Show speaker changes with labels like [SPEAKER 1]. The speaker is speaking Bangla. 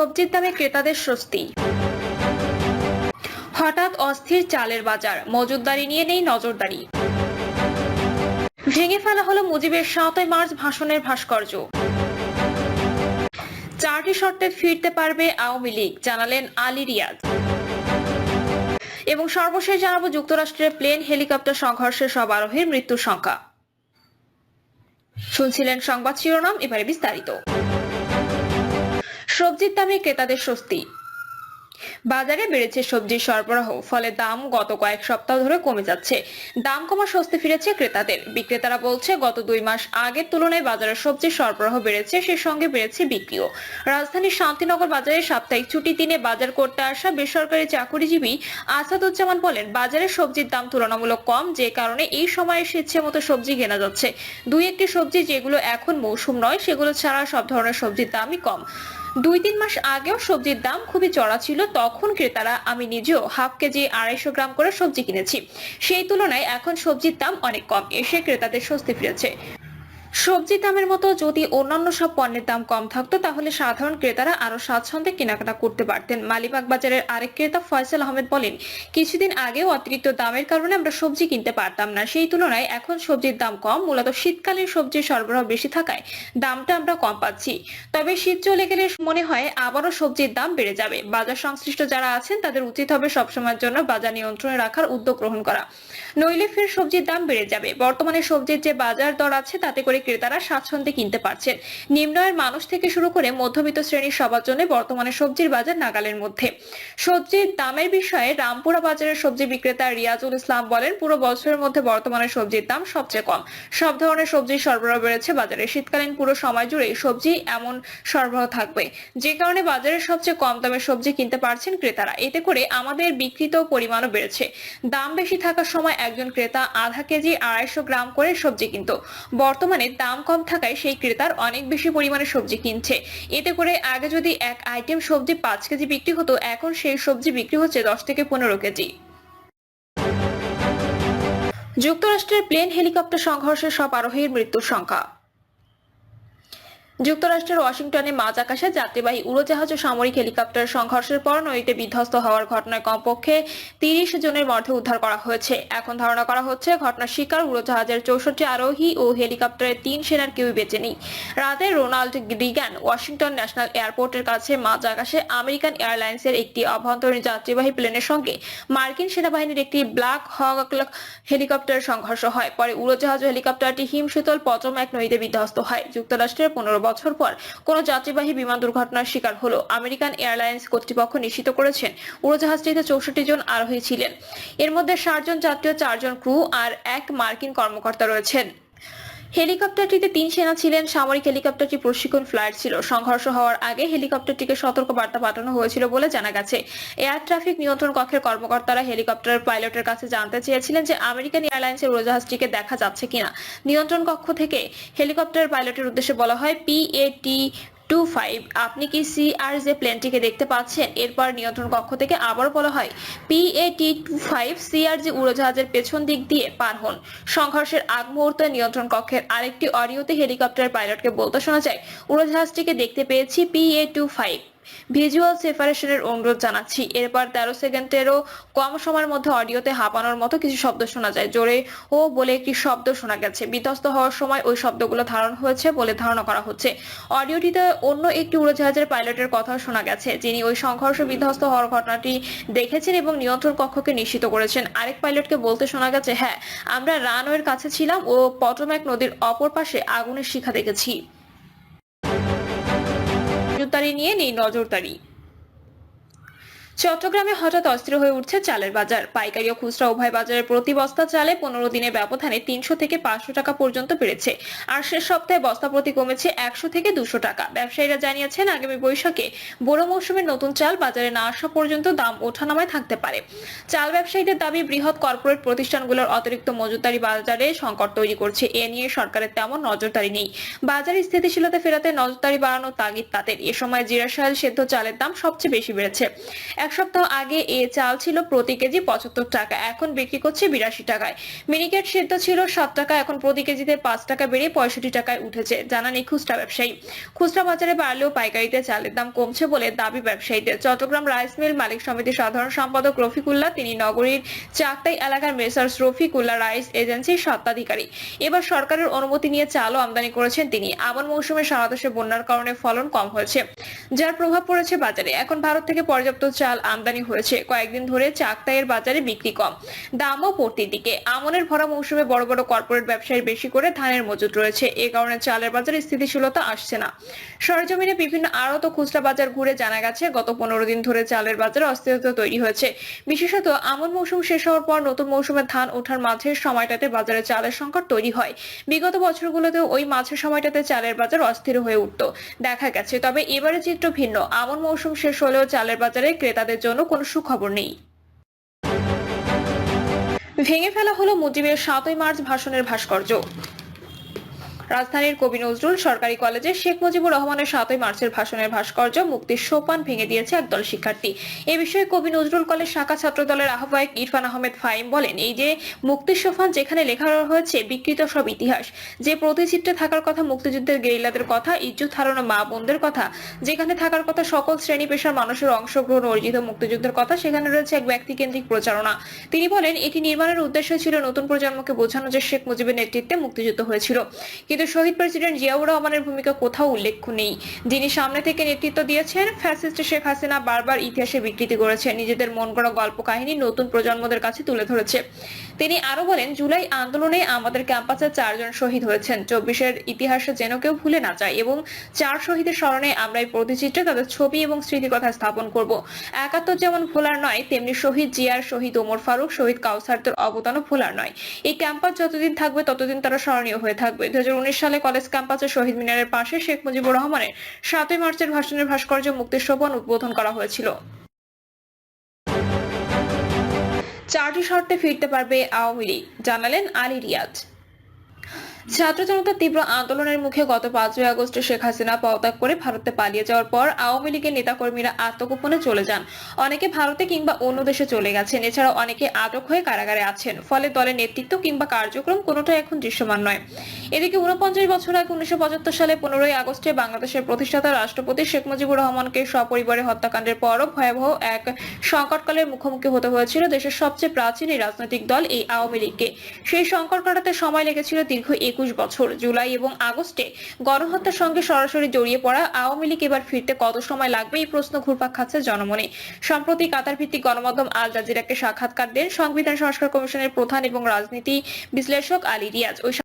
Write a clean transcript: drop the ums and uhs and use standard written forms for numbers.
[SPEAKER 1] সবজির দামে ক্রেতাদের স্বস্তি। হঠাৎ অস্থির চালের বাজার, মজুতদারি নিয়ে নেই নজরদারি। ভেঙে ফেলা হলো মুজিবের 7 মার্চ ভাষণের ভাস্কর্য। 4টি শর্তে ফিরতে পারবে আওয়ামী লীগ, জানালেন আলী রিয়াজ। এবং সর্বশেষ জানাবো যুক্তরাষ্ট্রের প্লেন হেলিকপ্টার সংঘর্ষে সব আরোহীর মৃত্যুর সংখ্যা। শুনছিলেন সংবাদ শিরোনাম, এবারে বিস্তারিত। সবজির দামে ক্রেতাদের স্বস্তি। বাজারে বেড়েছে সবজির সরবরাহ, ফলে দাম গত কয়েক সপ্তাহ ধরে কমে যাচ্ছে। দাম কমা স্বস্তি ফিরেছে ক্রেতাদের। বিক্রেতারা বলছে গত 2 মাস আগের তুলনায় বাজারে সবজির সরবরাহ বেড়েছে, সে সঙ্গে বেড়েছে বিক্রিও। রাজধানীর শান্তিনগর বাজারে সাপ্তাহিক ছুটির দিনে বাজার করতে আসা বেসরকারি চাকুরিজীবী আসাদুজ্জামান বলেন, বাজারে সবজির দাম তুলনামূলক কম, যে কারণে এই সময়ে ইচ্ছে মতো সবজি কেনা যাচ্ছে। 2-1টি সবজি যেগুলো এখন মৌসুম নয়, সেগুলো ছাড়া সব ধরনের সবজির দামই কম। 2-3 মাস আগেও সবজির দাম খুবই চড়া ছিল, তখন ক্রেতারা, আমি নিজেও হাফ কেজি 250 গ্রাম করে সবজি কিনেছি। সেই তুলনায় এখন সবজির দাম অনেক কম, এসে ক্রেতাদের স্বস্তি ফিরেছে। সবজির দামের মতো যদি অন্যান্য সব পণ্যের দাম কম থাকতো, তাহলে সাধারণ ক্রেতারা আরো স্বাচ্ছন্দ্যে কেনাকাটা করতে পারতেন। মালিবাগ বাজারের আরেক ক্রেতা ফয়সাল আহমেদ বলেন, কিছুদিন আগেও অতিরিক্ত দামের কারণে আমরা সবজি কিনতে পারতাম না, সেই তুলনায় এখন সবজির দাম কম। মূলত শীতকালীন সবজির সরবরাহ বেশি থাকায় দামটা আমরা কম পাচ্ছি। তবে শীত চলে গেলে মনে হয় আবারও সবজির দাম বেড়ে যাবে। বাজার সংশ্লিষ্ট যারা আছেন তাদের উচিত হবে সবসময়ের জন্য বাজার নিয়ন্ত্রণে রাখার উদ্যোগ গ্রহণ করা, নইলে ফের সবজির দাম বেড়ে যাবে। বর্তমানে সবজির যে বাজার দর আছে, তাতে করে ক্রেতারা স্বাচ্ছন্দ্যে কিনতে পারছেন। নিম্ন আয়ের মানুষ থেকে শুরু করে মধ্যবিত্ত শ্রেণীর সবার জন্য বর্তমানে সবজির বাজার নাগালের মধ্যে। সবজির দামের বিষয়ে রামপুরা বাজারের সবজি বিক্রেতা রিয়াজুল ইসলাম বলেন, পুরো বছরের মধ্যে বর্তমানে সবজির দাম সবচেয়ে কম। সব ধরনের সবজির সরবরাহ বেড়েছে বাজারে। শীতকালীন পুরো সময় জুড়েই সবজি এমন সরবরাহ থাকবে, যে কারণে বাজারের সবচেয়ে কম দামে সবজি কিনতে পারছেন ক্রেতারা। এতে করে আমাদের বিক্রিত পরিমাণও বেড়েছে। দাম বেশি থাকার সময় একজন ক্রেতা আধা কেজি 250 গ্রাম করে সবজি কিনত। বর্তমানে দাম কম থাকায় সেই ক্রেতার অনেক বেশি পরিমাণে সবজি কিনছে। এতে করে আগে যদি এক আইটেম সবজি 5 কেজি বিক্রি হতো, এখন সেই সবজি বিক্রি হচ্ছে 10 থেকে 15 কেজি। যুক্তরাষ্ট্রের প্লেন হেলিকপ্টার সংঘর্ষে সব আরোহীর মৃত্যুর সংখ্যা। যুক্তরাষ্ট্রের ওয়াশিংটনে মাঝ আকাশে যাত্রীবাহী উড়োজাহাজ ও সামরিক হেলিকপ্টার সংঘর্ষের পর নদীতে বিধ্বস্ত হওয়ার ঘটনায় কমপক্ষে 30 জনের মধ্যে উদ্ধার করা হয়েছে। এখন ধারণা করা হচ্ছে ঘটনার শিকার উড়োজাহাজের 64 আরোহী ও হেলিকপ্টারের 3 সেনার কেউই বেঁচে নেই। রাতে রোনাল্ড রিগান ওয়াশিংটন ন্যাশনাল এয়ারপোর্টের কাছে মাঝ আকাশে আমেরিকান এয়ারলাইন্সের একটি অভ্যন্তরীণ যাত্রীবাহী প্লেনের সঙ্গে মার্কিন সেনাবাহিনীর একটি ব্ল্যাক হক হেলিকপ্টারের সংঘর্ষ হয়। পরে উড়োজাহাজ ও হেলিকপ্টারটি হিমশীতল পটোম্যাক নদীতে বিধ্বস্ত হয়। যুক্তরাষ্ট্রের 15 বছর পর কোন যাত্রীবাহী বিমান দুর্ঘটনার শিকার হলো। আমেরিকান এয়ারলাইন্স কর্তৃপক্ষ নিশ্চিত করেছেন উড়োজাহাজটিতে 64 জন আরোহী ছিলেন। এর মধ্যে 60 জন যাত্রী ও 4 জন ক্রু আর 1 মার্কিন কর্মকর্তা রয়েছেন। হেলিকপ্টারটিতে 3 সেনা ছিলেন। সামরিক হেলিকপ্টারটি প্রশিক্ষণ ফ্লাইট ছিল। সংঘর্ষ হওয়ার আগে হেলিকপ্টারটিকে সতর্ক বার্তা পাঠানো হয়েছিল বলে জানা গেছে। এয়ার ট্রাফিক নিয়ন্ত্রণ কক্ষের কর্মকর্তারা হেলিকপ্টার পাইলটের কাছে জানতে চেয়েছিলেন যে আমেরিকান এয়ারলাইন্সের উড়োজাহাজটিকে দেখা যাচ্ছে কিনা। নিয়ন্ত্রণ কক্ষ থেকে হেলিকপ্টার পাইলটের উদ্দেশ্যে বলা হয়, PAT-25, আপনি কি CRJ প্লেনটিকে দেখতে পাচ্ছেন? এরপর নিয়ন্ত্রণ কক্ষ থেকে আবার বলা হয়, PAT-25 CRJ উড়োজাহাজের পেছন দিক দিয়ে পার হন। সংঘর্ষের আগ মুহূর্তে নিয়ন্ত্রণ কক্ষের আরেকটি অডিওতে হেলিকপ্টার পাইলটকে বলতে শোনা যায়, উড়োজাহাজটিকে দেখতে পেয়েছি, PA-25 ভিজুয়াল সেপারেশনের অনুরোধ জানাচ্ছি। এরপর 13 সেকেন্ডেরও কম সময়ের মধ্যে অডিওতে হাঁপানোর মতো কিছু শব্দ শোনা যায়। জোরে ও বলে একটি শব্দ শোনা গেছে। বিধ্বস্ত হওয়ার সময় ওই শব্দগুলো ধারণ হয়েছে বলে ধারণা করা হচ্ছে। অডিওটিতে অন্য একটি উড়োজাহাজের পাইলটের কথাও শোনা গেছে, যিনি ওই সংঘর্ষ বিধ্বস্ত হওয়ার ঘটনাটি দেখেছেন এবং নিয়ন্ত্রণ কক্ষকে নিশ্চিত করেছেন। আরেক পাইলটকে বলতে শোনা গেছে, হ্যাঁ, আমরা রানওয়ের কাছে ছিলাম ও পটোম্যাক নদীর অপর পাশে আগুনের শিখা দেখেছি। নজরদারি নিয়ে নেই নজরদারি। চট্টগ্রামে হঠাৎ অস্থির হয়ে উঠছে চালের বাজার। পাইকারি ও খুচরা উভয় বাজারে প্রতি বস্তা চালে 15 দিনের ব্যবধানে 300 থেকে 500 টাকা পর্যন্ত বেড়েছে। আর শেষ সপ্তাহে বস্তা প্রতি কমেছে 100 থেকে 200 টাকা। ব্যবসায়ীরা জানিয়েছেন, আগামী বৈশাখে বোরো মৌসুমের নতুন চাল বাজারে না আসা পর্যন্ত দাম ওঠানামায় থাকতে পারে। চাল ব্যবসায়ীদের দাবি, বৃহৎ কর্পোরেট প্রতিষ্ঠানগুলোর অতিরিক্ত মজুতদারি বাজারে সংকট তৈরি করছে। এ নিয়ে সরকারের তেমন নজরদারি নেই। বাজারে স্থিতিশীলতা ফেরাতে নজরদারি বাড়ানোর তাগিদ তাদের। এ সময় জিরা, শাল, সেদ্ধ চালের দাম সবচেয়ে বেশি বেড়েছে। এক সপ্তাহ আগে এ চাল ছিল প্রতি কেজি 75 টাকা, এখন বিক্রি করছে 82 টাকায়। মিনিকেট সেদ্ধ ছিল 7 টাকা, এখন প্রতি কেজিতে 5 টাকা বেড়ে 65 টাকায় উঠেছে, জানান এই খুচরা ব্যবসায়ী। খুচরা বাজারে বাড়লেও পাইকারিতে চালের দাম কমছে বলে দাবি ব্যবসায়ীদের। চট্টগ্রাম রাইস মিল মালিক সমিতির সাধারণ সম্পাদক রফিকুল্লাহ, তিনি নগরীর চাকতাই এলাকার মেসার্স রফিকুল্লাহ রাইস এজেন্সির স্বত্বাধিকারী। এবার সরকারের অনুমতি নিয়ে চালও আমদানি করেছেন তিনি। আমন মৌসুমে সারা দেশে বন্যার কারণে ফলন কম হয়েছে, যার প্রভাব পড়েছে বাজারে। এখন ভারত থেকে পর্যাপ্ত চাল আমদানি হয়েছে, কয়েকদিন ধরে চাকতাইয়ের বাজারে বিক্রি কম, দামও পড়তির দিকে। আমনের ভরা মৌসুমে বড় বড় কর্পোরেট ব্যবসায়ীর বেশি করে ধানের মজুত রয়েছে, এ কারণে চালের বাজারে স্থিতিশীলতা আসছে না। সরেজমিনে বিভিন্ন আড়ত ও খুচরা বাজার ঘুরে জানা গেছে, গত 15 দিন ধরে চালের বাজারে অস্থিরতা তৈরি হয়েছে। বিশেষত আমন মৌসুম শেষ হওয়ার পর নতুন মৌসুমে ধান ওঠার মাঝের সময়টাতে বাজারে চালের সংকট তৈরি হয়। বিগত বছরগুলোতেও ওই মাঝের সময়টাতে চালের বাজার অস্থির হয়ে উঠত দেখা গেছে। তবে এবারে চিত্র ভিন্ন। আমন মৌসুম শেষ হলেও চালের বাজারে ক্রেতাদের জন্য কোনো সুখবর নেই। ভেঙে ফেলা হলো মুজিবের 7ই মার্চ ভাষণের ভাস্কর্য। রাজধানীর কবি নজরুল সরকারি কলেজে শেখ মুজিবুর রহমানের 7ই মার্চের ভাষণের ভাস্কর্য মুক্তির সোপান ভেঙে দিয়েছে একদল শিক্ষার্থী। এ বিষয়ে কবি নজরুল কলেজ শাখা ছাত্র দলের আহ্বায়ক ইরফান আহমেদ ফাহিম বলেন, এই যে মুক্তির সোপান, যেখানে লেখা হয়েছে বিকৃত সব ইতিহাস, যে প্রতিচিত্রে থাকার কথা মুক্তিযুদ্ধের গেরিলাদের কথা, ইজ্জত হারানো মা বোনদের কথা, যেখানে থাকার কথা সকল শ্রেণী পেশার মানুষের অংশগ্রহণ অর্জিত মুক্তিযুদ্ধের কথা, সেখানে রয়েছে এক ব্যক্তিকেন্দ্রিক প্রচারণা। তিনি বলেন, এটি নির্মাণের উদ্দেশ্য ছিল নতুন প্রজন্মকে বোঝানো যে শেখ মুজিবের নেতৃত্বে মুক্তিযুদ্ধ হয়েছিল, কিন্তু শহীদ প্রেসিডেন্ট জিয়াউর রহমানের ভূমিকা কোথাও উল্লেখ নেই, যিনি সামনে থেকে নেতৃত্ব দিয়েছেন। ফ্যাসিস্ট শেখ হাসিনা বারবার ইতিহাসে বিকৃতি করেছে, নিজেদের মন গড়া গল্প কাহিনী নতুন প্রজন্মদের কাছে তুলে ধরেছে। তিনি আরো বলেন, জুলাই আন্দোলনে আমাদের ক্যাম্পাসে 4 জন শহীদ হয়েছেন, 24-এর ইতিহাসে যেন কেউ ভুলে না যায়, এবং 4 শহীদের স্মরণে আমরা এই প্রতিচিত্রে তাদের ছবি এবং স্মৃতিকথা স্থাপন করব। 71 যেমন ভোলার নয়, তেমনি শহীদ জিয়ার, শহীদ ওমর ফারুক, শহীদ কাউসারদের অবদানও ভোলার নয়। এই ক্যাম্পাস যতদিন থাকবে ততদিন তারা স্মরণীয় হয়ে থাকবে। 2019 সালে কলেজ ক্যাম্পাসে শহীদ মিনারের পাশে শেখ মুজিবুর রহমানের 7ই মার্চের ভাষণের ভাস্কর্য মুক্তির সোপান উদ্বোধন করা হয়েছিল। 4টি শর্তে ফিরতে পারবে আওয়ামী লীগ, জানালেন আলী রিয়াজ। ছাত্র জনতার তীব্র আন্দোলনের মুখে গত 5ই আগস্ট শেখ হাসিনা পদত্যাগ করে ভারতে পালিয়ে যাওয়ার পর আওয়ামী লীগের নেতাকর্মীরা আত্মগোপনে চলে যান। অনেকে ভারতে কিংবা অন্য দেশে চলে গেছেন, এছাড়াও অনেকে আটক হয়ে কারাগারে আছেন। ফলে দলের নেতৃত্ব কিংবা কার্যক্রম কোনোটাই এখন দৃশ্যমান নয়। এদিকে 49 বছর আগে 1975 সালে 15ই আগস্টে বাংলাদেশের প্রতিষ্ঠাতা রাষ্ট্রপতি শেখ মুজিবুর রহমানকে সপরিবারে হত্যাকাণ্ডের পরও ভয়াবহ এক সংকটকালের মুখোমুখি হতে হয়েছিল দেশের সবচেয়ে প্রাচীন এই রাজনৈতিক দল এই আওয়ামী লীগকে। সেই সংকট কাটাতে সময় লেগেছিল দীর্ঘ 21 বছর। জুলাই এবং আগস্টে গণহত্যার সঙ্গে সরাসরি জড়িয়ে পড়া আওয়ামী লীগ এবার ফিরতে কত সময় লাগবে, এই প্রশ্ন ঘুরপাক খাচ্ছে জনমনে। সম্প্রতি কাতার ভিত্তিক গণমাধ্যম আল জাজিরাকে সাক্ষাৎকার দেন সংবিধান সংস্কার কমিশনের প্রধান এবং রাজনীতি বিশ্লেষক আলী রিয়াজ।